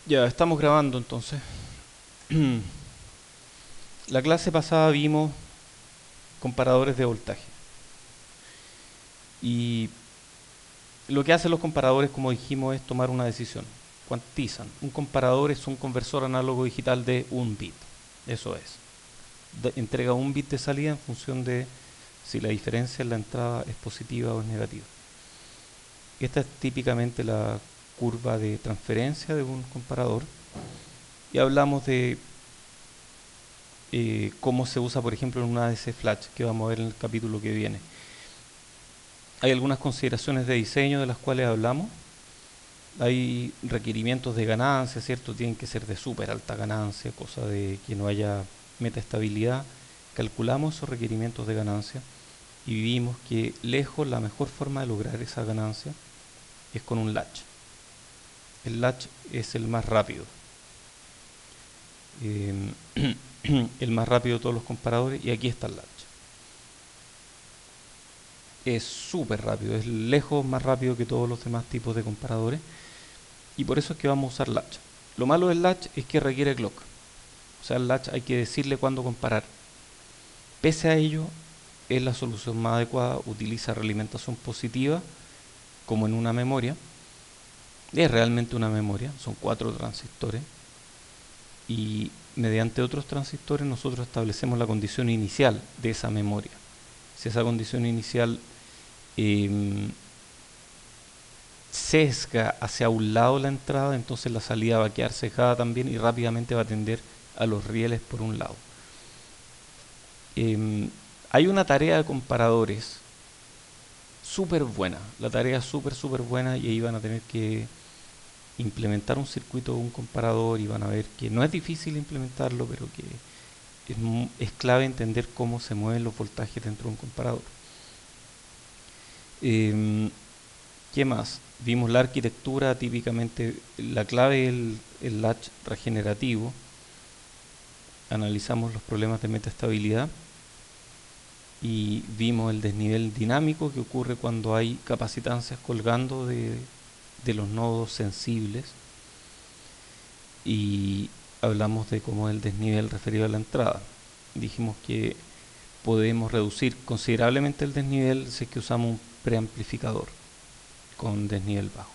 Ya, estamos grabando entonces. La clase pasada vimos comparadores de voltaje. Y lo que hacen los comparadores, como dijimos, es tomar una decisión. Cuantizan. Un comparador es un conversor análogo digital de un bit. Eso es. Entrega un bit de salida en función de si la diferencia en la entrada es positiva o es negativa. Esta es típicamente la curva de transferencia de un comparador. Y hablamos de cómo se usa, por ejemplo, en una ADC Flash, que vamos a ver en el capítulo que viene. Hay algunas consideraciones de diseño de las cuales hablamos. Hay requerimientos de ganancia, ¿cierto? Tienen que ser de súper alta ganancia, cosa de que no haya metaestabilidad. Calculamos esos requerimientos de ganancia y vimos que lejos la mejor forma de lograr esa ganancia es con un latch. El latch es el más rápido. El más rápido de todos los comparadores, y aquí está el latch. Es súper rápido, es lejos más rápido que todos los demás tipos de comparadores, y por eso es que vamos a usar latch. Lo malo del latch es que requiere clock, o sea, el latch hay que decirle cuándo comparar. Pese a ello, es la solución más adecuada, utiliza realimentación positiva, como en una memoria. Es realmente una memoria, son 4 transistores, y mediante otros transistores nosotros establecemos la condición inicial de esa memoria. Si esa condición inicial sesga hacia un lado la entrada, entonces la salida va a quedar sesgada también y rápidamente va a tender a los rieles por un lado. Hay una tarea de comparadores súper buena, la tarea es súper buena, y ahí van a tener que implementar un circuito de un comparador y van a ver que no es difícil implementarlo, pero que es clave entender cómo se mueven los voltajes dentro de un comparador. ¿Qué más? Vimos la arquitectura, típicamente la clave es el latch regenerativo. Analizamos los problemas de metaestabilidad y vimos el desnivel dinámico que ocurre cuando hay capacitancias colgando de los nodos sensibles, y hablamos de cómo es el desnivel referido a la entrada. Dijimos que podemos reducir considerablemente el desnivel si es que usamos un preamplificador con desnivel bajo.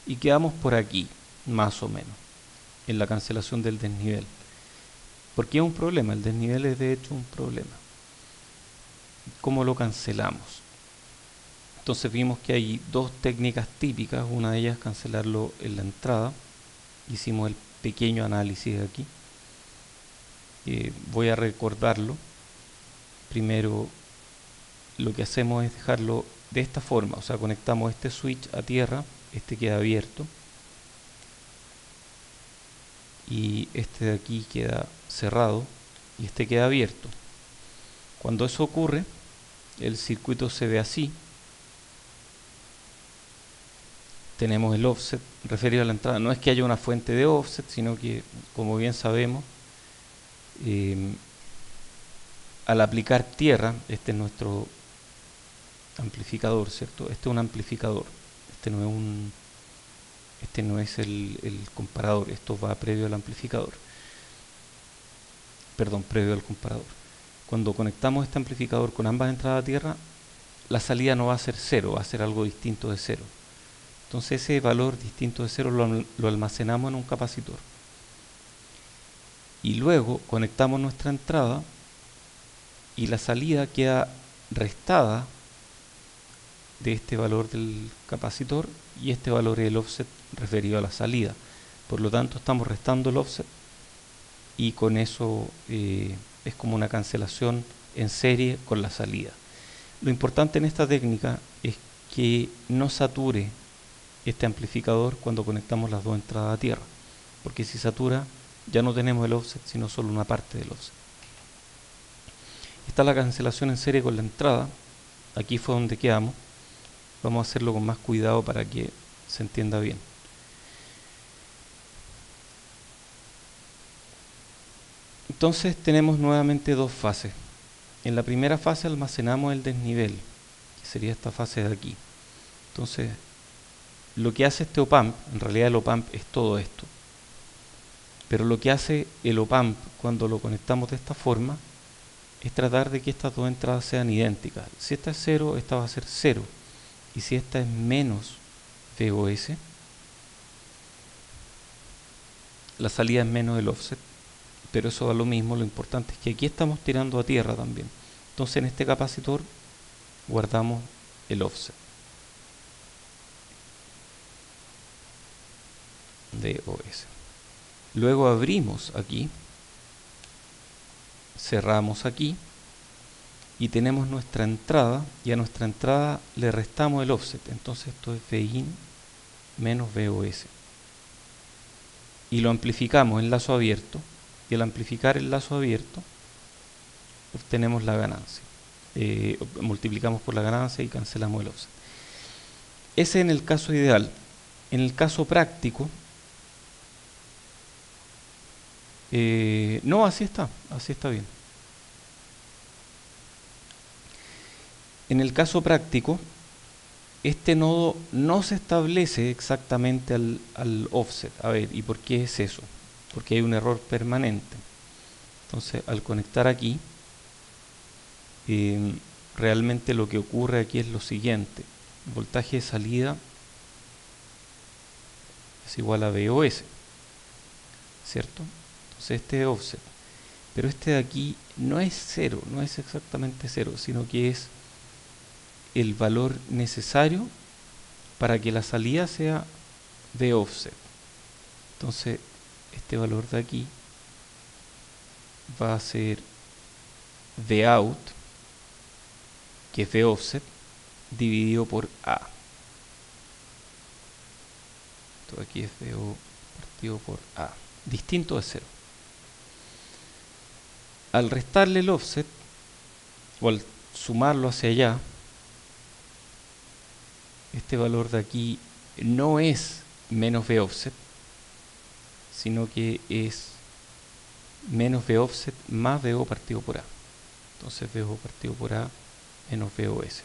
Y quedamos por aquí, más o menos, en la cancelación del desnivel. ¿Por qué es un problema? El desnivel es de hecho un problema. ¿Cómo lo cancelamos? Entonces vimos que hay dos técnicas típicas. Una de ellas es cancelarlo en la entrada. Hicimos el pequeño análisis aquí. Voy a recordarlo. Primero, lo que hacemos es dejarlo de esta forma, o sea, conectamos este switch a tierra, este queda abierto y este de aquí queda cerrado y este queda abierto. Cuando eso ocurre, el circuito se ve así. Tenemos el offset referido a la entrada. No es que haya una fuente de offset, sino que, como bien sabemos, al aplicar tierra, este es nuestro amplificador, ¿cierto? Este es un amplificador, este no es el comparador, esto va previo al amplificador, perdón, previo al comparador. Cuando conectamos este amplificador con ambas entradas a tierra, la salida no va a ser cero, va a ser algo distinto de cero. Entonces ese valor distinto de cero lo almacenamos en un capacitor. Y luego conectamos nuestra entrada y la salida queda restada de este valor del capacitor, y este valor es el offset referido a la salida. Por lo tanto, estamos restando el offset y con eso es como una cancelación en serie con la salida. Lo importante en esta técnica es que no sature este amplificador cuando conectamos las dos entradas a tierra, porque si satura ya no tenemos el offset, sino solo una parte del offset. Está la cancelación en serie con la entrada. Aquí fue donde quedamos. Vamos a hacerlo con más cuidado para que se entienda bien. Entonces tenemos nuevamente dos fases. En la primera fase almacenamos el desnivel, que sería esta fase de aquí. Entonces, lo que hace este op-amp, en realidad el op-amp es todo esto. Pero lo que hace el op-amp cuando lo conectamos de esta forma es tratar de que estas dos entradas sean idénticas. Si esta es 0, esta va a ser 0. Y si esta es menos VOS, la salida es menos el offset. Pero eso da lo mismo, lo importante es que aquí estamos tirando a tierra también. Entonces en este capacitor guardamos el offset VOS. Luego abrimos aquí, cerramos aquí y tenemos nuestra entrada, y a nuestra entrada le restamos el offset. Entonces esto es Vin menos VOS. Y lo amplificamos en lazo abierto, y al amplificar el lazo abierto obtenemos la ganancia. Multiplicamos por la ganancia y cancelamos el offset. Ese en el caso ideal. En el caso práctico, no, así está bien. En el caso práctico, este nodo no se establece exactamente al offset. A ver, ¿y por qué es eso? Porque hay un error permanente. Entonces, al conectar aquí, realmente lo que ocurre aquí es lo siguiente. El voltaje de salida es igual a VOS, ¿cierto? Entonces este es offset. Pero este de aquí no es 0, no es exactamente 0, sino que es el valor necesario para que la salida sea de offset. Entonces este valor de aquí va a ser de out, que es de offset, dividido por A. Esto aquí es VO partido por A, distinto de 0. Al restarle el offset, o al sumarlo hacia allá, este valor de aquí no es menos V offset, sino que es menos V offset más VO partido por A. Entonces VO partido por A menos VOS.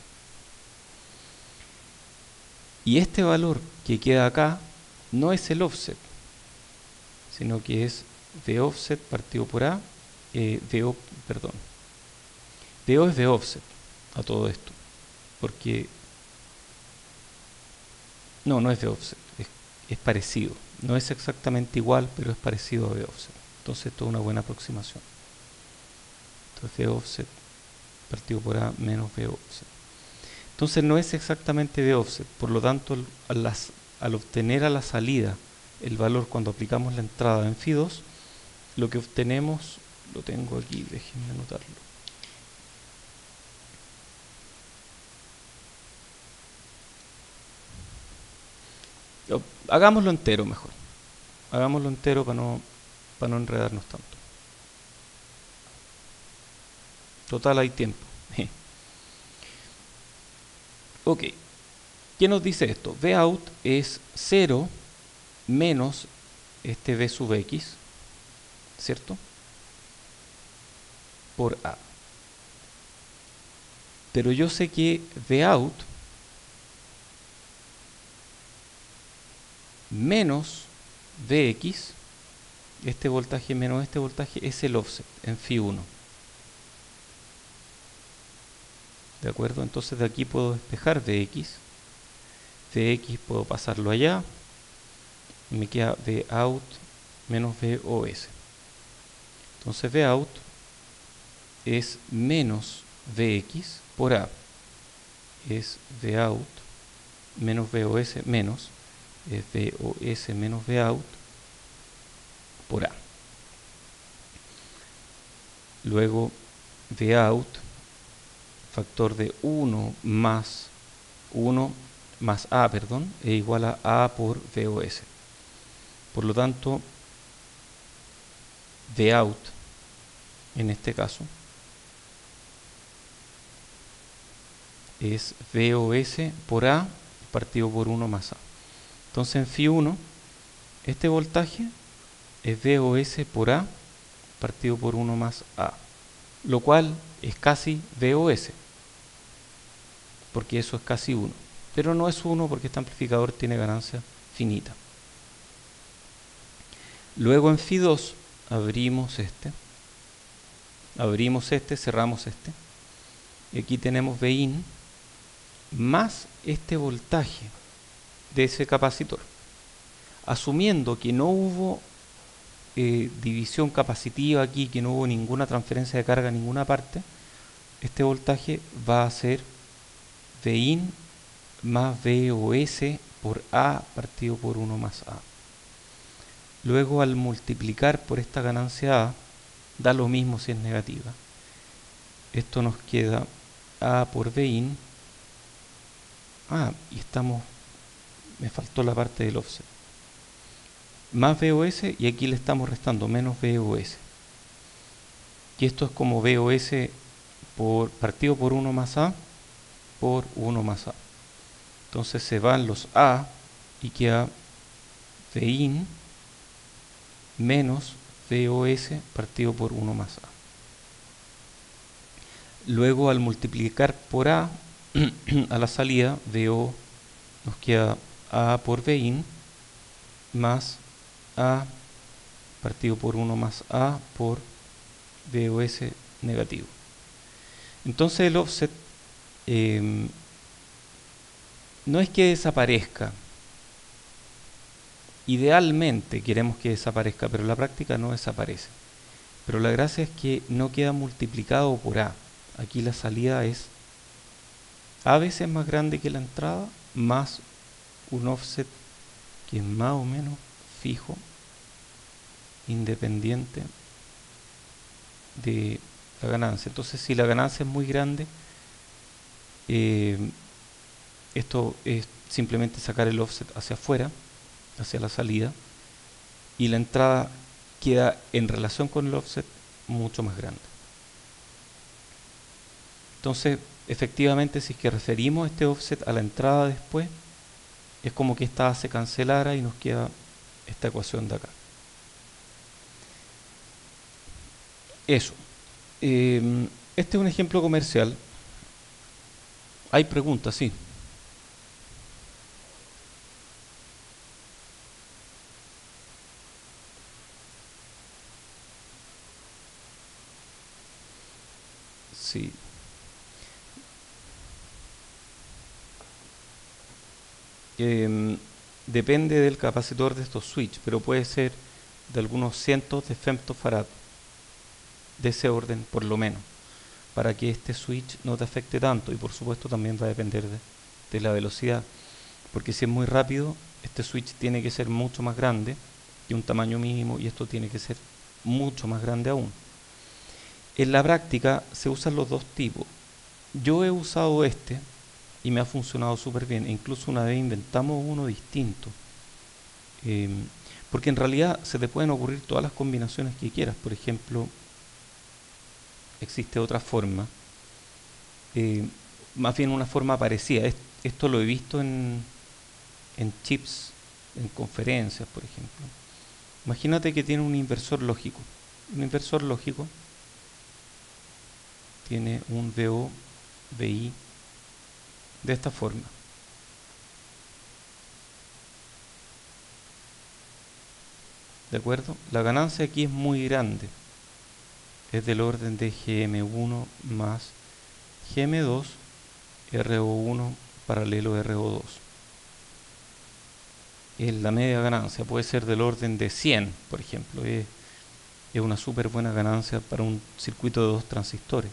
Y este valor que queda acá no es el offset, sino que es V offset partido por A. VO es V offset a todo esto, porque no es V offset, es parecido. No es exactamente igual, pero es parecido a V offset. Entonces esto es una buena aproximación. Entonces V offset partido por A menos V offset. Entonces no es exactamente V offset, por lo tanto al obtener a la salida el valor cuando aplicamos la entrada en Φ2, lo que obtenemos, lo tengo aquí, déjenme anotarlo. Hagámoslo entero mejor. Hagámoslo entero para no enredarnos tanto. Total, hay tiempo. Ok. ¿Qué nos dice esto? Vout es 0 menos este V sub X, ¿cierto? Por A. Pero yo sé que Vout menos Vx, este voltaje menos este voltaje, es el offset en Φ1. ¿De acuerdo? Entonces de aquí puedo despejar Vx. Vx puedo pasarlo allá. Y me queda Vout menos VOS. Entonces Vout es menos Vx por A. Es Vout menos VOS menos es VOS menos Vout por A. Luego Vout, factor de 1 más A, perdón, es igual a A por VOS. Por lo tanto, Vout, en este caso, es VOS por A partido por 1 más A. Entonces en Φ1, este voltaje es VOS por A partido por 1 más A, lo cual es casi VOS, porque eso es casi 1. Pero no es 1 porque este amplificador tiene ganancia finita. Luego en Phi2 abrimos este, cerramos este, y aquí tenemos Vin más este voltaje de ese capacitor. Asumiendo que no hubo división capacitiva aquí, que no hubo ninguna transferencia de carga en ninguna parte, este voltaje va a ser Vin más VOS por A partido por 1 más A. Luego al multiplicar por esta ganancia A, da lo mismo si es negativa. Esto nos queda A por Vin. Y me faltó la parte del offset. Más VOS, y aquí le estamos restando menos VOS. Y esto es como VOS partido por 1 más A por 1 más A. Entonces se van los A y queda Vin menos VOS partido por 1 más A. Luego al multiplicar por A a la salida, VO nos queda A por Vin más A partido por 1 más A por VOS negativo. Entonces el offset no es que desaparezca. Idealmente queremos que desaparezca, pero en la práctica no desaparece. Pero la gracia es que no queda multiplicado por A. Aquí la salida es A veces más grande que la entrada, más un offset que es más o menos fijo, independiente de la ganancia. Entonces, si la ganancia es muy grande, esto es simplemente sacar el offset hacia afuera, hacia la salida, y la entrada queda en relación con el offset mucho más grande. Entonces, efectivamente, si es que referimos este offset a la entrada después, es como que esta se cancelara y nos queda esta ecuación de acá. Eso. Este es un ejemplo comercial. Hay preguntas, sí. Sí. Depende del capacitor de estos switch, pero puede ser de algunos cientos de femtofarad, de ese orden por lo menos, para que este switch no te afecte tanto. Y por supuesto también va a depender de la velocidad, porque si es muy rápido, este switch tiene que ser mucho más grande y un tamaño mínimo, y esto tiene que ser mucho más grande aún. En la práctica se usan los dos tipos. Yo he usado este y me ha funcionado súper bien. E incluso una vez inventamos uno distinto. Porque en realidad se te pueden ocurrir todas las combinaciones que quieras. Por ejemplo, existe otra forma, más bien una forma parecida. Esto lo he visto en chips, en conferencias, por ejemplo. Imagínate que tiene un inversor lógico. Un inversor lógico tiene un VO, VI de esta forma. ¿De acuerdo? La ganancia aquí es muy grande. Es del orden de GM1 más GM2, RO1 paralelo RO2. La media ganancia puede ser del orden de 100, por ejemplo. Es una súper buena ganancia para un circuito de 2 transistores.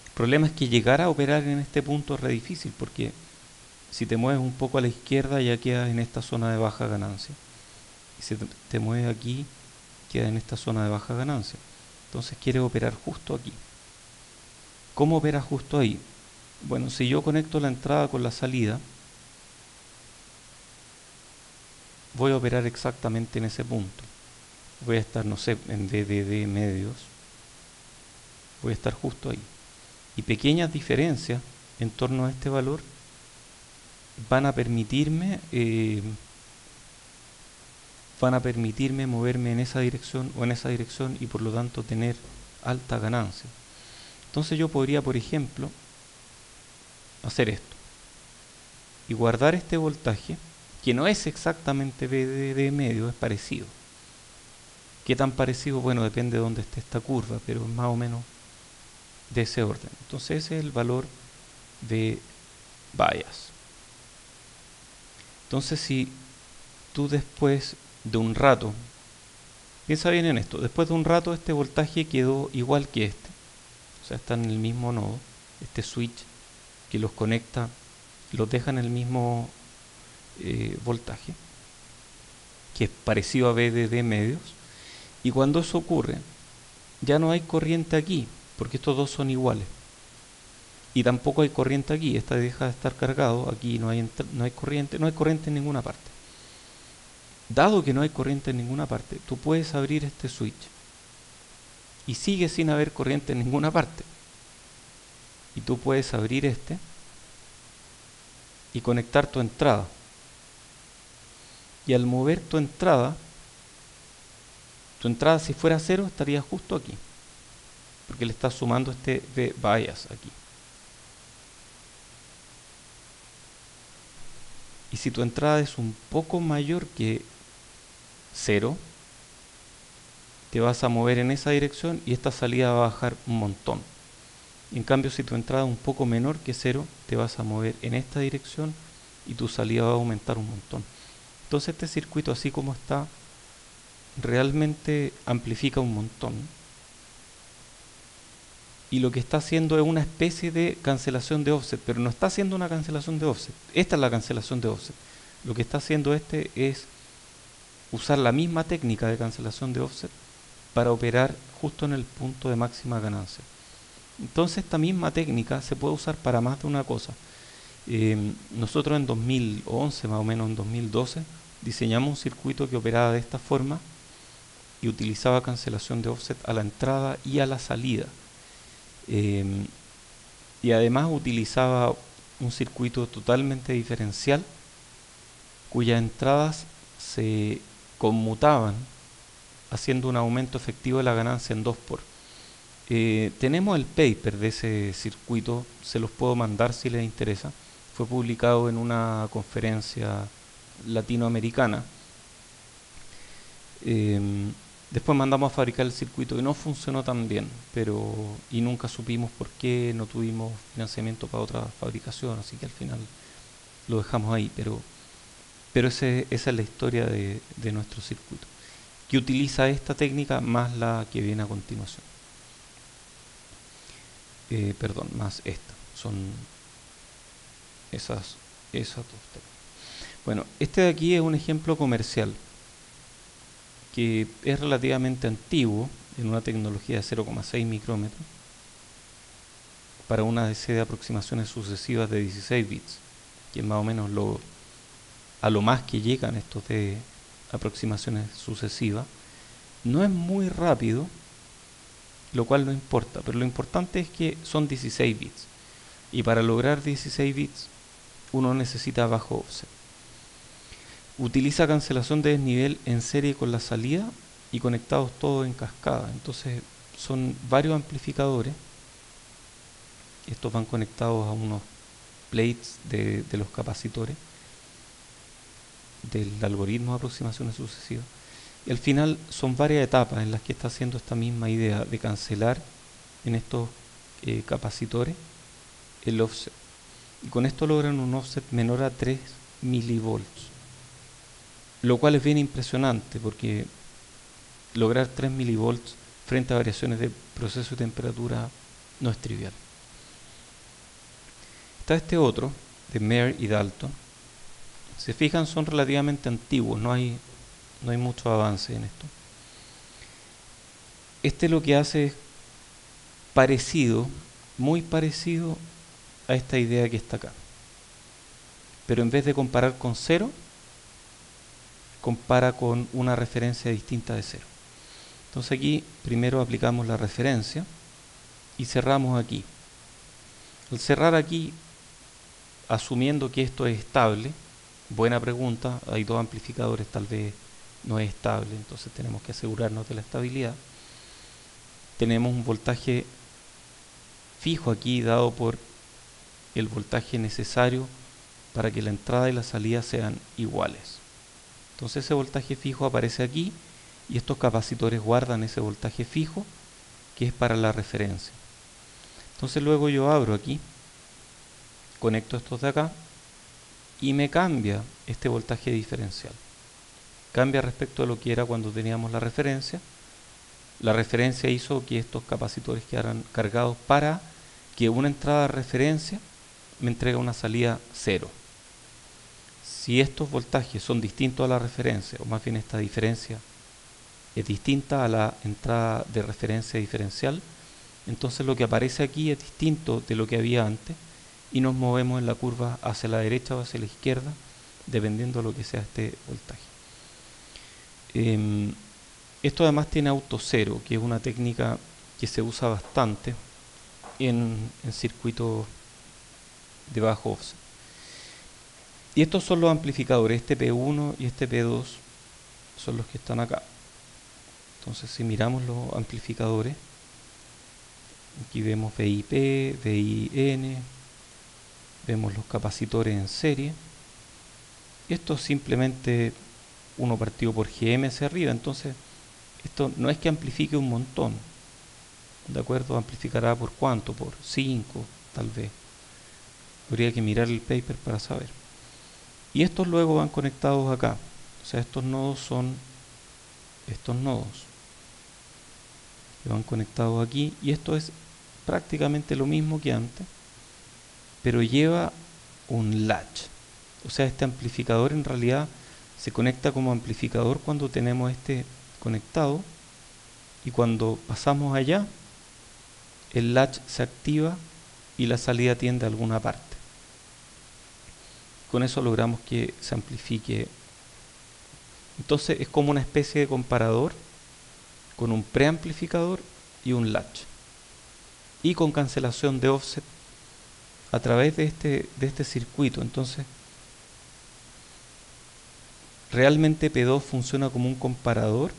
El problema es que llegar a operar en este punto es re difícil, porque si te mueves un poco a la izquierda ya quedas en esta zona de baja ganancia. Y si te mueves aquí, queda en esta zona de baja ganancia. Entonces quieres operar justo aquí. ¿Cómo operas justo ahí? Bueno, si yo conecto la entrada con la salida, voy a operar exactamente en ese punto. Voy a estar, no sé, en DDD medios. Voy a estar justo ahí. Y pequeñas diferencias en torno a este valor van a permitirme moverme en esa dirección o en esa dirección, y por lo tanto tener alta ganancia. Entonces yo podría, por ejemplo, hacer esto y guardar este voltaje, que no es exactamente VDD medio, es parecido. ¿Qué tan parecido? Bueno, depende de dónde esté esta curva, pero es más o menos de ese orden. Entonces ese es el valor de bias. Entonces si tú después de un rato, piensa bien en esto, después de un rato este voltaje quedó igual que este, o sea, está en el mismo nodo, este switch que los conecta, los deja en el mismo voltaje, que es parecido a VDD medios, y cuando eso ocurre, ya no hay corriente aquí, porque estos dos son iguales. Y tampoco hay corriente aquí, esta deja de estar cargado, aquí no hay corriente, no hay corriente en ninguna parte. Dado que no hay corriente en ninguna parte, tú puedes abrir este switch y sigue sin haber corriente en ninguna parte. Y tú puedes abrir este y conectar tu entrada. Y al mover tu entrada si fuera cero estaría justo aquí, porque le estás sumando este bias aquí. Y si tu entrada es un poco mayor que 0, te vas a mover en esa dirección y esta salida va a bajar un montón. En cambio, si tu entrada es un poco menor que 0, te vas a mover en esta dirección y tu salida va a aumentar un montón. Entonces este circuito, así como está, realmente amplifica un montón. Y lo que está haciendo es una especie de cancelación de offset, pero no está haciendo una cancelación de offset. Esta es la cancelación de offset. Lo que está haciendo este es usar la misma técnica de cancelación de offset para operar justo en el punto de máxima ganancia. Entonces esta misma técnica se puede usar para más de una cosa. Nosotros en 2011, más o menos en 2012, diseñamos un circuito que operaba de esta forma y utilizaba cancelación de offset a la entrada y a la salida. Y además utilizaba un circuito totalmente diferencial cuyas entradas se conmutaban haciendo un aumento efectivo de la ganancia en 2 por. Tenemos el paper de ese circuito, se los puedo mandar si les interesa. Fue publicado en una conferencia latinoamericana. Después mandamos a fabricar el circuito y no funcionó tan bien, y nunca supimos por qué, no tuvimos financiamiento para otra fabricación, así que al final lo dejamos ahí, pero esa es la historia de nuestro circuito, que utiliza esta técnica más la que viene a continuación. Perdón, más esta, son esas dos técnicas. Bueno, este de aquí es un ejemplo comercial que es relativamente antiguo, en una tecnología de 0,6 micrómetros, para una DC de aproximaciones sucesivas de 16 bits, que es más o menos a lo más que llegan estos de aproximaciones sucesivas. No es muy rápido, lo cual no importa, pero lo importante es que son 16 bits, y para lograr 16 bits uno necesita bajo offset. Utiliza cancelación de desnivel en serie con la salida y conectados todos en cascada. Entonces son varios amplificadores. Estos van conectados a unos plates de los capacitores del algoritmo de aproximaciones sucesivas. Y al final son varias etapas en las que está haciendo esta misma idea de cancelar en estos capacitores el offset. Y con esto logran un offset menor a 3 milivolts. Lo cual es bien impresionante porque lograr 3 milivolts frente a variaciones de proceso de temperatura no es trivial. Está este otro, de Mayer y Dalton. Se fijan, son relativamente antiguos, no hay mucho avance en esto. Este lo que hace es parecido, muy parecido a esta idea que está acá. Pero en vez de comparar con 0, compara con una referencia distinta de 0. Entonces aquí primero aplicamos la referencia y cerramos aquí. Al cerrar aquí, asumiendo que esto es estable, buena pregunta, hay dos amplificadores, tal vez no es estable, entonces tenemos que asegurarnos de la estabilidad. Tenemos un voltaje fijo aquí dado por el voltaje necesario para que la entrada y la salida sean iguales. Entonces ese voltaje fijo aparece aquí y estos capacitores guardan ese voltaje fijo que es para la referencia. Entonces luego yo abro aquí, conecto estos de acá y me cambia este voltaje diferencial. Cambia respecto a lo que era cuando teníamos la referencia. La referencia hizo que estos capacitores quedaran cargados para que una entrada de referencia me entregue una salida cero. Si estos voltajes son distintos a la referencia, o más bien esta diferencia es distinta a la entrada de referencia diferencial, entonces lo que aparece aquí es distinto de lo que había antes y nos movemos en la curva hacia la derecha o hacia la izquierda, dependiendo de lo que sea este voltaje. Esto además tiene autocero, que es una técnica que se usa bastante en circuitos de bajo offset. Y estos son los amplificadores, este P1 y este P2 son los que están acá. Entonces si miramos los amplificadores, aquí vemos VIP, VIN, vemos los capacitores en serie. Esto es simplemente uno partido por GM hacia arriba, entonces esto no es que amplifique un montón, ¿de acuerdo? Amplificará por cuánto, por 5 tal vez. Habría que mirar el paper para saber. Y estos luego van conectados acá, o sea, estos nodos son estos nodos que van conectados aquí, y esto es prácticamente lo mismo que antes, pero lleva un latch. O sea, este amplificador en realidad se conecta como amplificador cuando tenemos este conectado, y cuando pasamos allá el latch se activa y la salida tiende a alguna parte. Con eso logramos que se amplifique. Entonces es como una especie de comparador con un preamplificador y un latch, y con cancelación de offset a través de este circuito. Entonces realmente P2 funciona como un comparador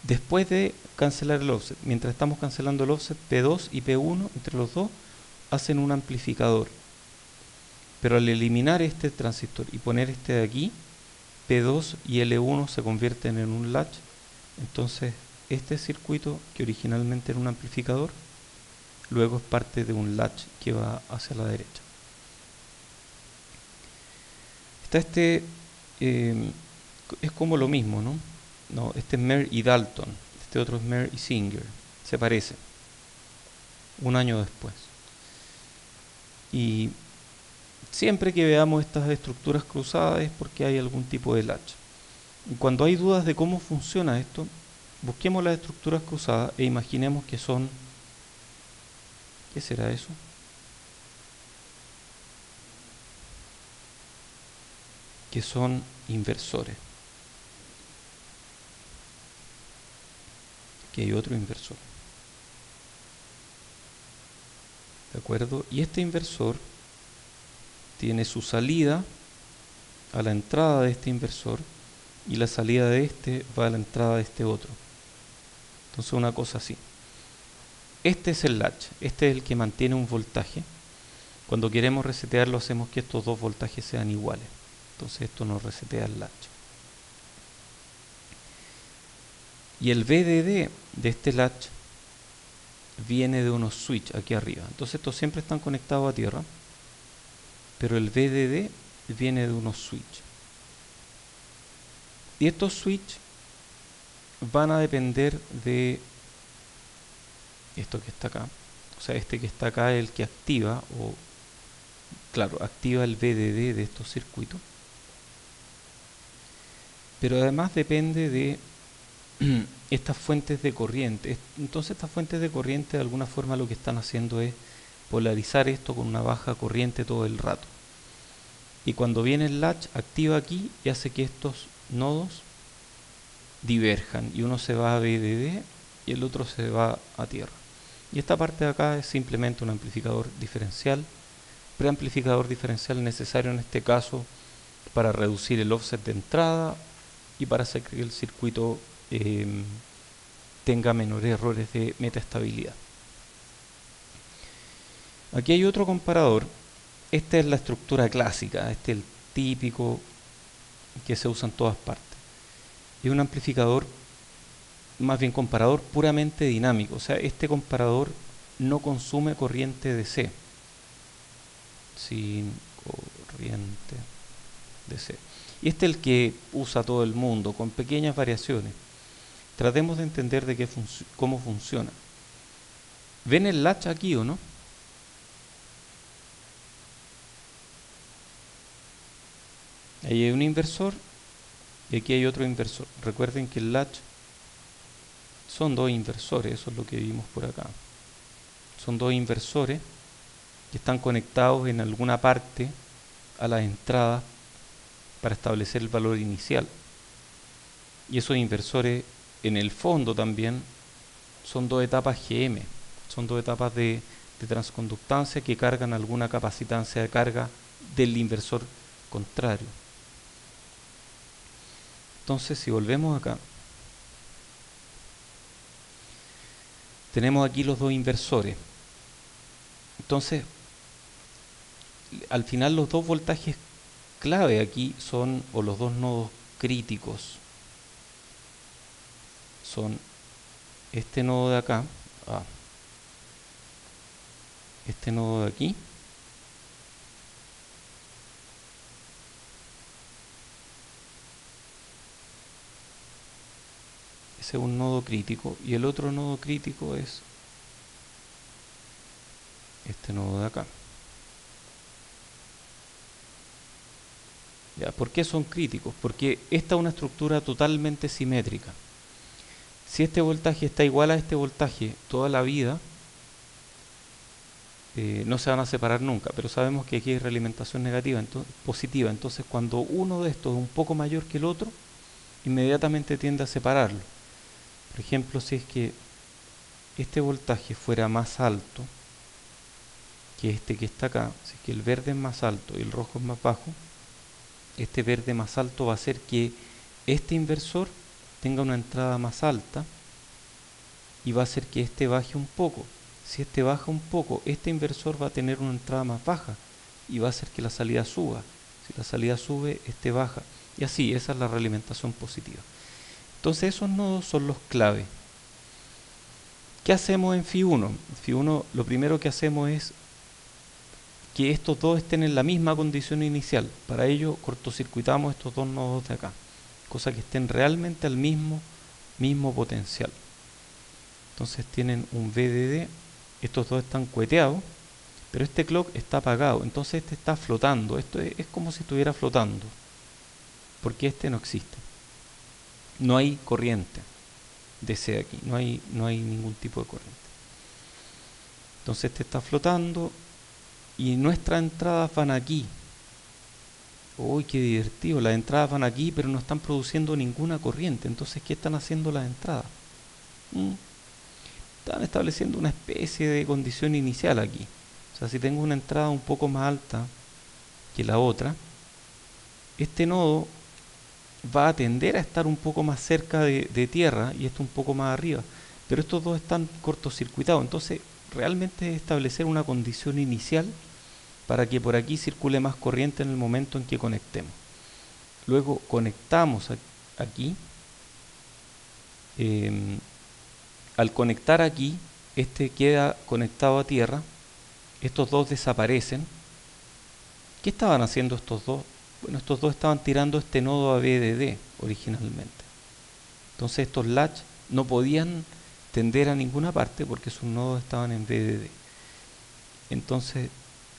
después de cancelar el offset. Mientras estamos cancelando el offset, P2 y P1 entre los dos hacen un amplificador, pero al eliminar este transistor y poner este de aquí, P2 y L1 se convierten en un latch. Entonces este circuito, que originalmente era un amplificador, luego es parte de un latch que va hacia la derecha. Está es como lo mismo, ¿no? No, este es Meyer y Dalton, este otro es Meyer y Singer, se parecen, un año después. Y siempre que veamos estas estructuras cruzadas es porque hay algún tipo de latch. Y cuando hay dudas de cómo funciona esto, busquemos las estructuras cruzadas e imaginemos que son... ¿Qué será eso? Que son inversores. Aquí hay otro inversor. ¿De acuerdo? Y este inversor tiene su salida a la entrada de este inversor, y la salida de este va a la entrada de este otro. Entonces una cosa así. Este es el latch, este es el que mantiene un voltaje. Cuando queremos resetearlo hacemos que estos dos voltajes sean iguales. Entonces esto nos resetea el latch. Y el VDD de este latch viene de unos switch aquí arriba. Entonces estos siempre están conectados a tierra, pero el VDD viene de unos switch. Y estos switch van a depender de esto que está acá. O sea, este que está acá es el que activa, o claro, activa el VDD de estos circuitos. Pero además depende de estas fuentes de corriente. Entonces estas fuentes de corriente de alguna forma lo que están haciendo es polarizar esto con una baja corriente todo el rato. Y cuando viene el latch activa aquí y hace que estos nodos diverjan, y uno se va a VDD y el otro se va a tierra. Y esta parte de acá es simplemente un amplificador diferencial, preamplificador diferencial necesario en este caso para reducir el offset de entrada y para hacer que el circuito tenga menores errores de metaestabilidad. Aquí hay otro comparador. Esta es la estructura clásica, este es el típico que se usa en todas partes. es un amplificador, más bien comparador puramente dinámico. O sea, este comparador no consume corriente DC, sin corriente DC. Y este es el que usa todo el mundo, con pequeñas variaciones. Tratemos de entender cómo funciona. ¿Ven el latch aquí o no? Ahí hay un inversor y aquí hay otro inversor. Recuerden que el latch son dos inversores, eso es lo que vimos por acá. Son dos inversores que están conectados en alguna parte a las entradas para establecer el valor inicial. Y esos inversores en el fondo también son dos etapas GM, son dos etapas de transconductancia que cargan alguna capacitancia de carga del inversor contrario. Entonces, si volvemos acá, tenemos aquí los dos inversores. Entonces, al final los dos voltajes clave aquí son, o los dos nodos críticos, son este nodo de acá, este nodo de aquí, ese es un nodo crítico, y el otro nodo crítico es este nodo de acá. ¿Ya? ¿Por qué son críticos? Porque esta es una estructura totalmente simétrica. Si este voltaje está igual a este voltaje toda la vida, no se van a separar nunca, pero sabemos que aquí hay realimentación negativa, positiva. Entonces, cuando uno de estos es un poco mayor que el otro, inmediatamente tiende a separarlo. Por ejemplo, si es que este voltaje fuera más alto que este que está acá, si es que el verde es más alto y el rojo es más bajo, este verde más alto va a hacer que este inversor tenga una entrada más alta y va a hacer que este baje un poco. Si este baja un poco, este inversor va a tener una entrada más baja y va a hacer que la salida suba. Si la salida sube, este baja. Y así, esa es la realimentación positiva. Entonces esos nodos son los clave. ¿Qué hacemos en Phi 1? En Phi 1 lo primero que hacemos es que estos dos estén en la misma condición inicial. Para ello cortocircuitamos estos dos nodos de acá, cosa que estén realmente al mismo potencial. Entonces tienen un VDD, estos dos están cueteados, pero este clock está apagado, entonces este está flotando. Esto es como si estuviera flotando, porque este no existe. No hay corriente DC aquí, no hay ningún tipo de corriente. Entonces este está flotando y nuestras entradas van aquí. Uy, qué divertido, las entradas van aquí, pero no están produciendo ninguna corriente. Entonces, ¿qué están haciendo las entradas? Están estableciendo una especie de condición inicial aquí. O sea, si tengo una entrada un poco más alta que la otra, este nodo va a tender a estar un poco más cerca de tierra y esto un poco más arriba. Pero estos dos están cortocircuitados. Entonces, realmente es establecer una condición inicial para que por aquí circule más corriente en el momento en que conectemos. Luego conectamos aquí. Al conectar aquí, este queda conectado a tierra. Estos dos desaparecen. ¿Qué estaban haciendo estos dos? Bueno, estos dos estaban tirando este nodo a BDD originalmente. Entonces estos latch no podían tender a ninguna parte porque sus nodos estaban en BDD. Entonces,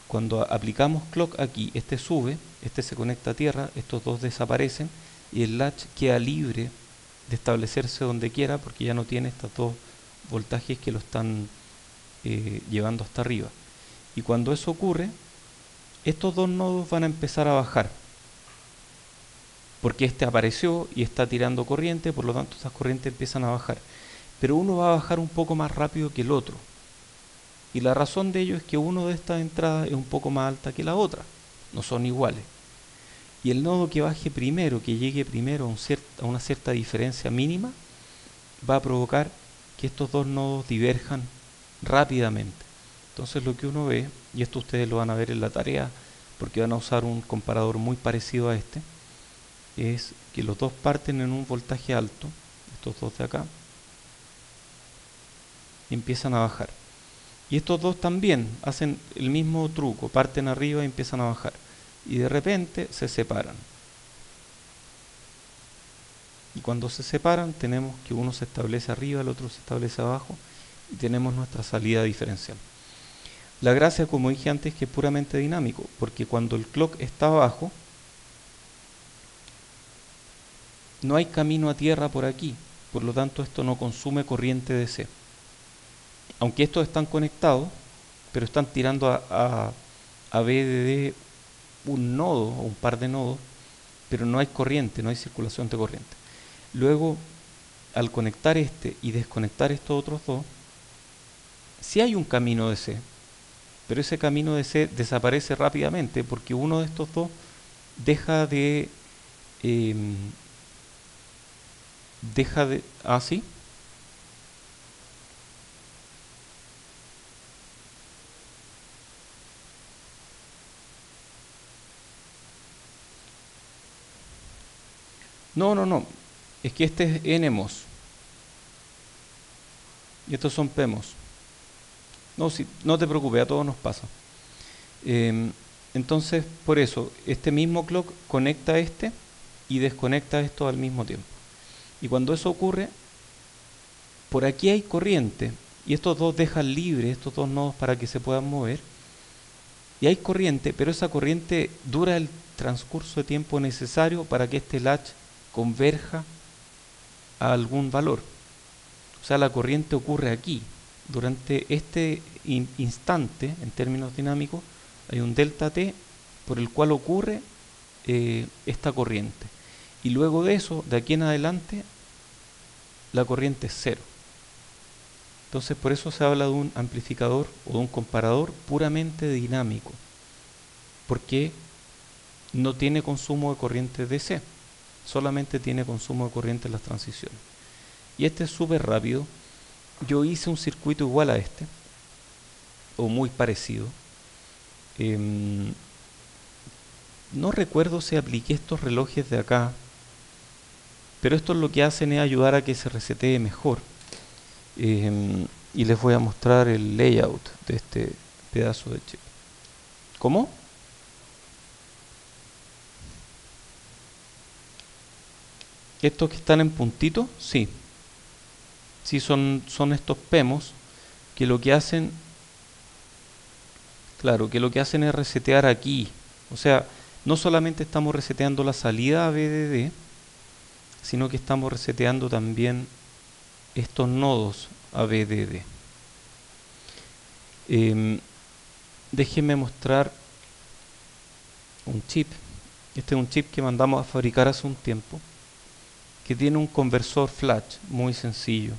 cuando aplicamos clock aquí, este sube, este se conecta a tierra, estos dos desaparecen y el latch queda libre de establecerse donde quiera porque ya no tiene estos dos voltajes que lo están llevando hasta arriba. Y cuando eso ocurre, estos dos nodos van a empezar a bajar porque este apareció y está tirando corriente, por lo tanto estas corrientes empiezan a bajar. Pero uno va a bajar un poco más rápido que el otro. Y la razón de ello es que uno de estas entradas es un poco más alta que la otra. No son iguales. Y el nodo que baje primero, que llegue primero a una cierta diferencia mínima, va a provocar que estos dos nodos diverjan rápidamente. Entonces lo que uno ve, y esto ustedes lo van a ver en la tarea, porque van a usar un comparador muy parecido a este, es que los dos parten en un voltaje alto, estos dos de acá, y empiezan a bajar. Y estos dos también hacen el mismo truco, parten arriba y empiezan a bajar. Y de repente se separan. Y cuando se separan tenemos que uno se establece arriba, el otro se establece abajo y tenemos nuestra salida diferencial. La gracia, como dije antes, es que es puramente dinámico, porque cuando el clock está abajo, no hay camino a tierra por aquí, por lo tanto esto no consume corriente DC. Aunque estos están conectados, pero están tirando a BDD un nodo o un par de nodos, pero no hay corriente, no hay circulación de corriente. Luego, al conectar este y desconectar estos otros dos, sí hay un camino DC, pero ese camino DC desaparece rápidamente porque uno de estos dos deja de... em, ¿Ah, sí? No, no, no. Es que este es NMOS y estos son PMOS. No, sí, no te preocupes, a todos nos pasa. Entonces, por eso, este mismo clock conecta este y desconecta esto al mismo tiempo. Y cuando eso ocurre, por aquí hay corriente y estos dos dejan libre estos dos nodos para que se puedan mover. Y hay corriente, pero esa corriente dura el transcurso de tiempo necesario para que este latch converja a algún valor. O sea, la corriente ocurre aquí. Durante este instante, en términos dinámicos, hay un delta T por el cual ocurre esta corriente. Y luego de eso, de aquí en adelante, la corriente es cero. Entonces, por eso se habla de un amplificador o de un comparador puramente dinámico, porque no tiene consumo de corriente DC, solamente tiene consumo de corriente en las transiciones. Y este es súper rápido. Yo hice un circuito igual a este, o muy parecido. No recuerdo si apliqué estos relojes de acá, pero estos lo que hacen es ayudar a que se resetee mejor. Y les voy a mostrar el layout de este pedazo de chip. ¿Cómo? Estos que están en puntito, sí. Sí, son estos PEMOS que lo que hacen, claro, que lo que hacen es resetear aquí. O sea, no solamente estamos reseteando la salida a BDD, sino que estamos reseteando también estos nodos a BDD. Déjenme mostrar un chip. Este es un chip que mandamos a fabricar hace un tiempo, que tiene un conversor flash muy sencillo.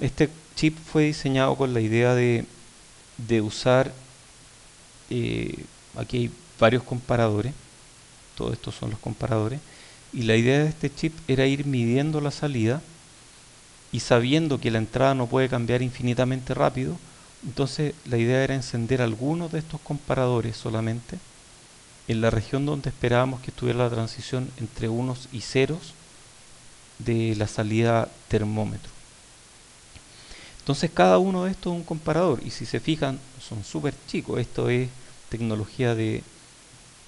Este chip fue diseñado con la idea de usar, aquí hay varios comparadores, todos estos son los comparadores, y la idea de este chip era ir midiendo la salida y sabiendo que la entrada no puede cambiar infinitamente rápido, entonces la idea era encender algunos de estos comparadores solamente en la región donde esperábamos que estuviera la transición entre unos y ceros de la salida termómetro. Entonces cada uno de estos es un comparador y si se fijan son súper chicos. Esto es tecnología de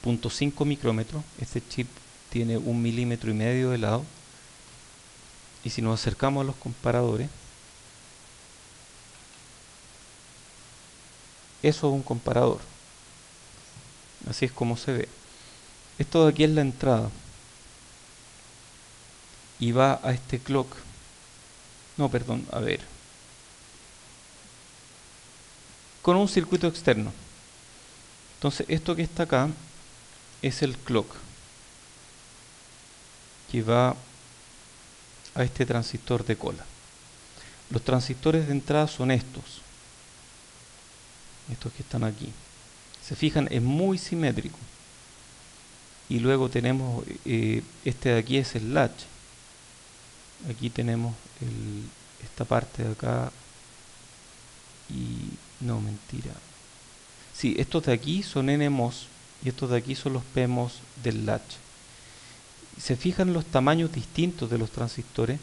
0.5 micrómetros. Este chip tiene 1,5 milímetros de lado. Y si nos acercamos a los comparadores, eso es un comparador. Así es como se ve. Esto de aquí es la entrada. Y va a este clock. No, perdón, a ver. Con un circuito externo. Entonces esto que está acá es el clock, que va a este transistor de cola. Los transistores de entrada son estos que están aquí. Se fijan, es muy simétrico. Y luego tenemos, este de aquí es el latch. Aquí tenemos esta parte de acá. Y no, mentira. Sí, estos de aquí son NMOS y estos de aquí son los PMOS del latch. Se fijan los tamaños distintos de los transistores.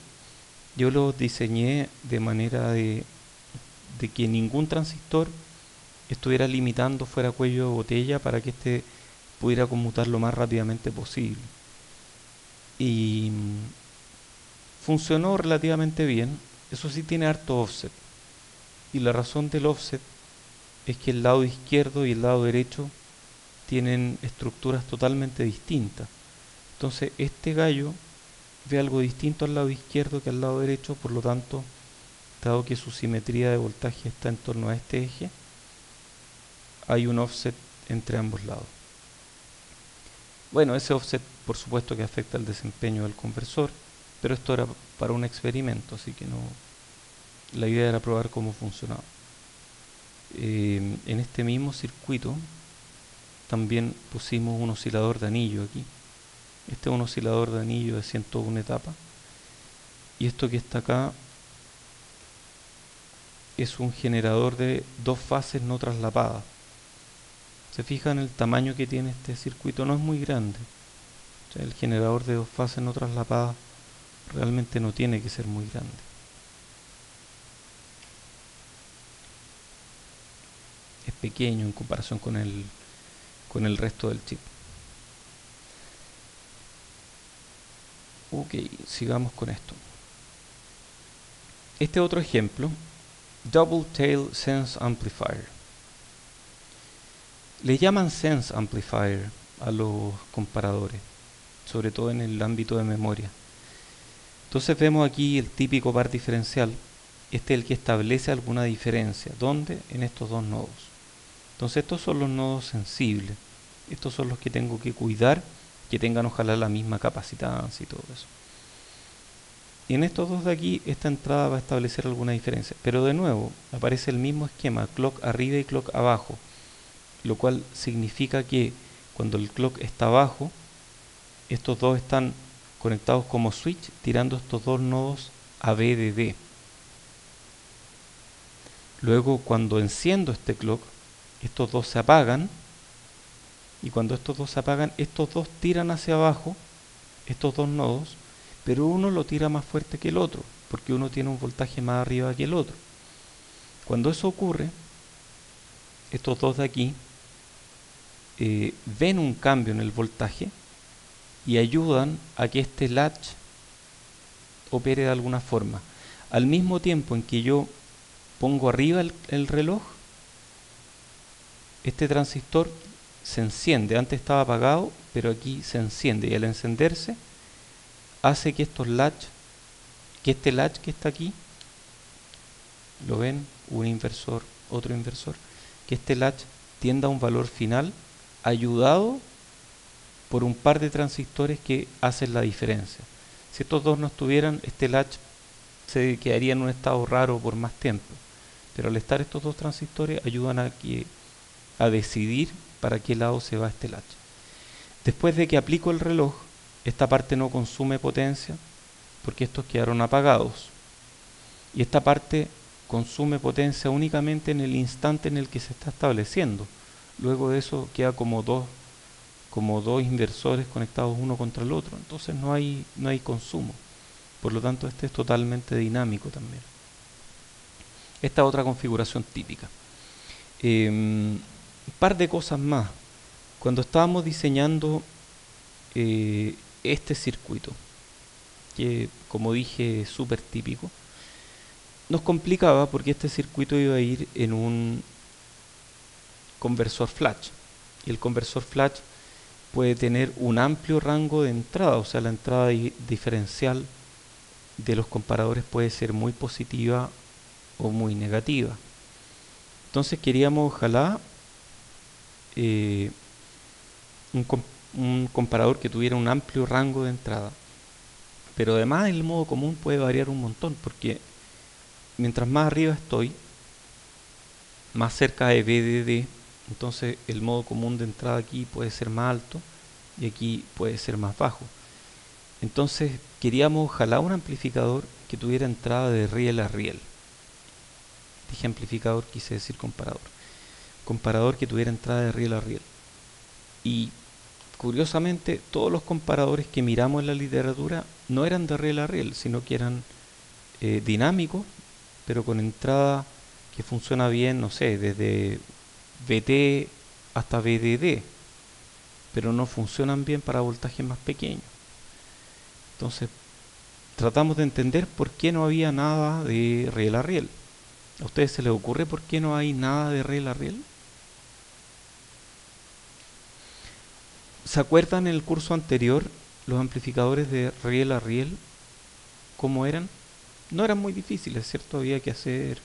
Yo los diseñé de manera de que ningún transistor estuviera limitando fuera cuello de botella para que este pudiera conmutar lo más rápidamente posible. Y funcionó relativamente bien. Eso sí, tiene harto offset. Y la razón del offset es que el lado izquierdo y el lado derecho tienen estructuras totalmente distintas. Entonces este gallo ve algo distinto al lado izquierdo que al lado derecho, por lo tanto, dado que su simetría de voltaje está en torno a este eje, hay un offset entre ambos lados. Bueno, ese offset por supuesto que afecta el desempeño del conversor, pero esto era para un experimento, así que no, la idea era probar cómo funcionaba. En este mismo circuito también pusimos un oscilador de anillo aquí. Este es un oscilador de anillo de 101 etapas. Y esto que está acá es un generador de dos fases no traslapadas. Se fijan el tamaño que tiene este circuito, no es muy grande. O sea, el generador de dos fases no traslapadas realmente no tiene que ser muy grande. Es pequeño en comparación con el resto del chip. Ok, sigamos con esto. Este otro ejemplo, Double Tail Sense Amplifier. Le llaman Sense Amplifier a los comparadores, sobre todo en el ámbito de memoria. Entonces vemos aquí el típico par diferencial. Este es el que establece alguna diferencia. ¿Dónde? En estos dos nodos. Entonces estos son los nodos sensibles. Estos son los que tengo que cuidar, que tengan ojalá la misma capacitancia y todo eso. Y en estos dos de aquí, esta entrada va a establecer alguna diferencia. Pero de nuevo, aparece el mismo esquema, clock arriba y clock abajo. Lo cual significa que cuando el clock está abajo, estos dos están conectados como switch, tirando estos dos nodos a B de D. Luego, cuando enciendo este clock, estos dos se apagan, y cuando estos dos se apagan, estos dos tiran hacia abajo, estos dos nodos, pero uno lo tira más fuerte que el otro, porque uno tiene un voltaje más arriba que el otro. Cuando eso ocurre, estos dos de aquí ven un cambio en el voltaje y ayudan a que este latch opere de alguna forma. Al mismo tiempo en que yo pongo arriba el reloj, este transistor se enciende. Antes estaba apagado, pero aquí se enciende, y al encenderse hace que estos latch, que este latch que está aquí, lo ven, un inversor, otro inversor, que este latch tienda a un valor final ayudado por un par de transistores que hacen la diferencia. Si estos dos no estuvieran, este latch se quedaría en un estado raro por más tiempo, pero al estar estos dos transistores ayudan a decidir para qué lado se va este latch. Después de que aplico el reloj, esta parte no consume potencia porque estos quedaron apagados, y esta parte consume potencia únicamente en el instante en el que se está estableciendo. Luego de eso queda como dos inversores conectados uno contra el otro, entonces no hay consumo. Por lo tanto, este es totalmente dinámico también. Esta es otra configuración típica. Un par de cosas más. Cuando estábamos diseñando este circuito, que como dije es súper típico, nos complicaba porque este circuito iba a ir en un conversor flash. Y el conversor flash puede tener un amplio rango de entrada, o sea, la entrada diferencial de los comparadores puede ser muy positiva o muy negativa. Entonces queríamos ojalá un comparador que tuviera un amplio rango de entrada. Pero además el modo común puede variar un montón, porque mientras más arriba estoy, más cerca de BDD, entonces el modo común de entrada aquí puede ser más alto y aquí puede ser más bajo. Entonces queríamos ojalá un amplificador que tuviera entrada de riel a riel. Dije amplificador, quise decir comparador. Comparador que tuviera entrada de riel a riel. Y curiosamente, todos los comparadores que miramos en la literatura no eran de riel a riel, sino que eran dinámicos, pero con entrada que funciona bien, no sé, desde VT hasta VDD, pero no funcionan bien para voltajes más pequeños. Entonces, tratamos de entender por qué no había nada de riel a riel. ¿A ustedes se les ocurre por qué no hay nada de riel a riel? ¿Se acuerdan en el curso anterior los amplificadores de riel a riel? ¿Cómo eran? No eran muy difíciles, ¿cierto? Había que hacer...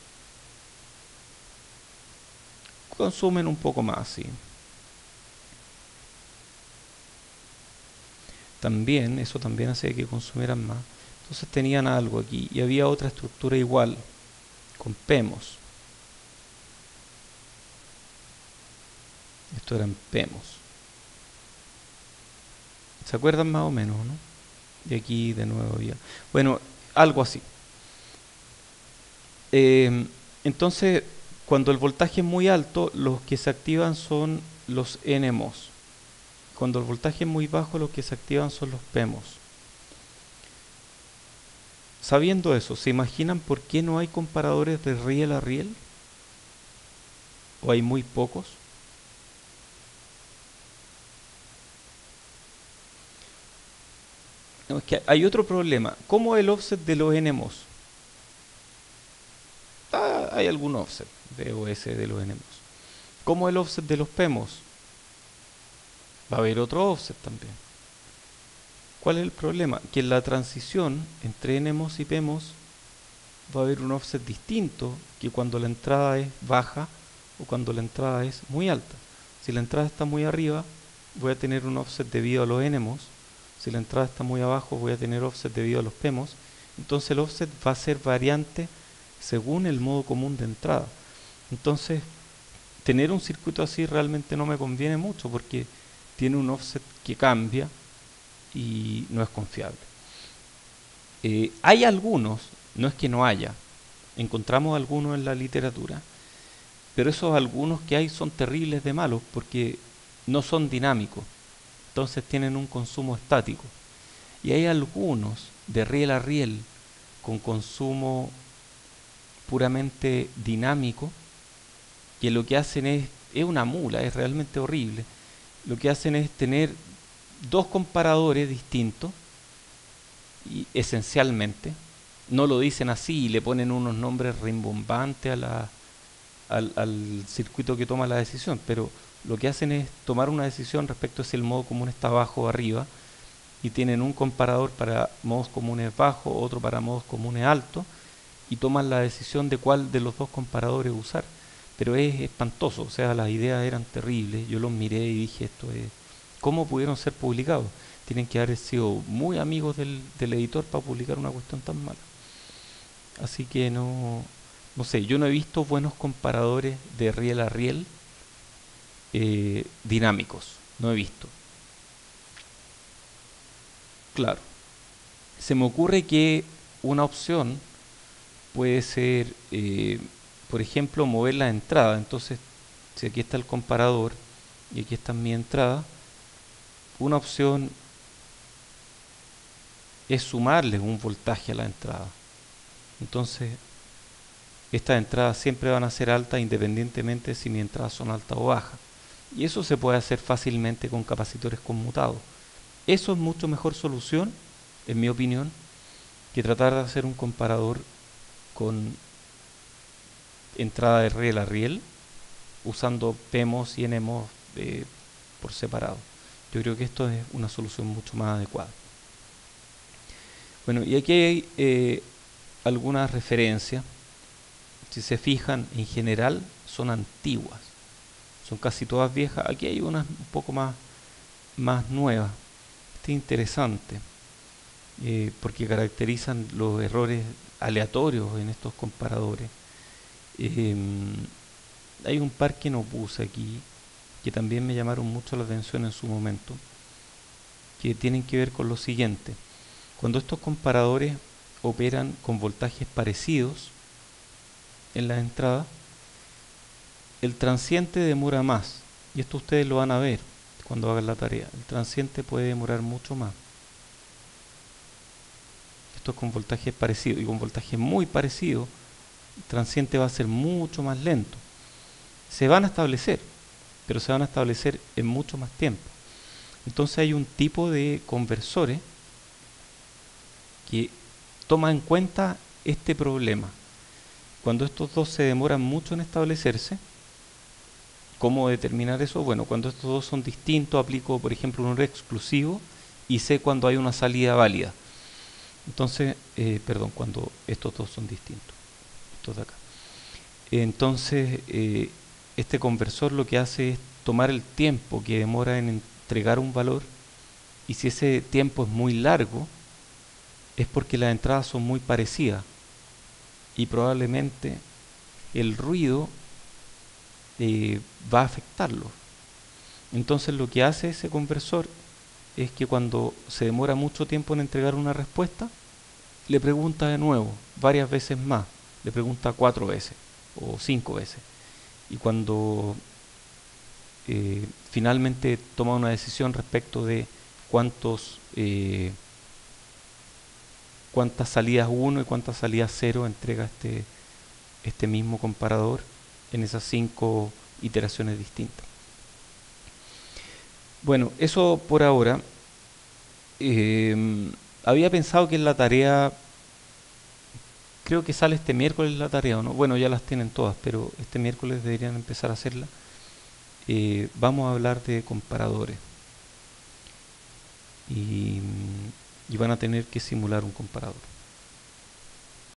Consumen un poco más, sí. También, eso también hacía que consumieran más. Entonces tenían algo aquí y había otra estructura igual, con PEMOS. Esto eran PEMOS. ¿Se acuerdan más o menos, no? Y aquí de nuevo había... Bueno, algo así. Eh, entonces, cuando el voltaje es muy alto, los que se activan son los NMOS. Cuando el voltaje es muy bajo, los que se activan son los PEMOS. Sabiendo eso, ¿se imaginan por qué no hay comparadores de riel a riel? ¿O hay muy pocos? No, es que hay otro problema. ¿Cómo es el offset de los NMOS? Hay algún offset de OS de los NMOS. ¿Cómo es el offset de los PEMOS? Va a haber otro offset también. ¿Cuál es el problema? Que en la transición entre NMOS y PEMOS va a haber un offset distinto que cuando la entrada es baja o cuando la entrada es muy alta. Si la entrada está muy arriba, voy a tener un offset debido a los NMOS. Si la entrada está muy abajo, voy a tener offset debido a los PEMOS. Entonces el offset va a ser variante según el modo común de entrada. Entonces, tener un circuito así realmente no me conviene mucho porque tiene un offset que cambia y no es confiable. Hay algunos, no es que no haya, encontramos algunos en la literatura, pero esos algunos que hay son terribles de malos porque no son dinámicos, entonces tienen un consumo estático. Y hay algunos de riel a riel con consumo puramente dinámico que lo que hacen es una mula, es realmente horrible. Lo que hacen es tener dos comparadores distintos y esencialmente no lo dicen así y le ponen unos nombres rimbombantes al circuito que toma la decisión, pero lo que hacen es tomar una decisión respecto a si el modo común está abajo o arriba y tienen un comparador para modos comunes bajos, otro para modos comunes altos y toman la decisión de cuál de los dos comparadores usar. Pero es espantoso, o sea, las ideas eran terribles, yo los miré y dije, esto es, ¿cómo pudieron ser publicados? Tienen que haber sido muy amigos del editor para publicar una cuestión tan mala. Así que no sé, yo no he visto buenos comparadores de riel a riel dinámicos, no he visto. Claro, se me ocurre que una opción puede ser, por ejemplo, mover la entrada. Entonces, si aquí está el comparador y aquí está mi entrada, una opción es sumarle un voltaje a la entrada. Entonces, estas entradas siempre van a ser altas independientemente si mis entradas son altas o bajas. Y eso se puede hacer fácilmente con capacitores conmutados. Eso es mucho mejor solución, en mi opinión, que tratar de hacer un comparador con entrada de riel a riel usando PEMOS y NMOS por separado. Yo creo que esto es una solución mucho más adecuada. Bueno, y aquí hay algunas referencias. Si se fijan, en general son antiguas. Son casi todas viejas. Aquí hay unas un poco más nuevas. Este es interesante porque caracterizan los errores aleatorios en estos comparadores. Eh, Hay un par que no puse aquí, que también me llamaron mucho la atención en su momento, que tienen que ver con lo siguiente. Cuando estos comparadores operan con voltajes parecidos en la entrada, el transiente demora más. Y esto ustedes lo van a ver. cuando hagas la tarea. El transiente puede demorar mucho más. Esto es con voltajes parecidos, y con voltajes muy parecidos, el transiente va a ser mucho más lento. Se van a establecer, pero se van a establecer en mucho más tiempo. Entonces hay un tipo de conversores que toma en cuenta este problema. Cuando estos dos se demoran mucho en establecerse, ¿cómo determinar eso? Bueno, cuando estos dos son distintos, aplico, por ejemplo, un exclusivo y sé cuando hay una salida válida. Entonces, perdón, cuando estos dos son distintos. Estos de acá. Entonces, este conversor lo que hace es tomar el tiempo que demora en entregar un valor, y si ese tiempo es muy largo, es porque las entradas son muy parecidas y probablemente el ruido va a afectarlo. Entonces lo que hace ese conversor es que cuando se demora mucho tiempo en entregar una respuesta, le pregunta de nuevo, varias veces más, le pregunta 4 veces o 5 veces. Y cuando finalmente toma una decisión respecto de cuántas salidas 1 y cuántas salidas 0 entrega este mismo comparador en esas 5 iteraciones distintas. Bueno, eso por ahora. Había pensado que en la tarea, creo que sale este miércoles la tarea, ¿o no? Bueno, ya las tienen todas, pero este miércoles deberían empezar a hacerla. Vamos a hablar de comparadores y van a tener que simular un comparador.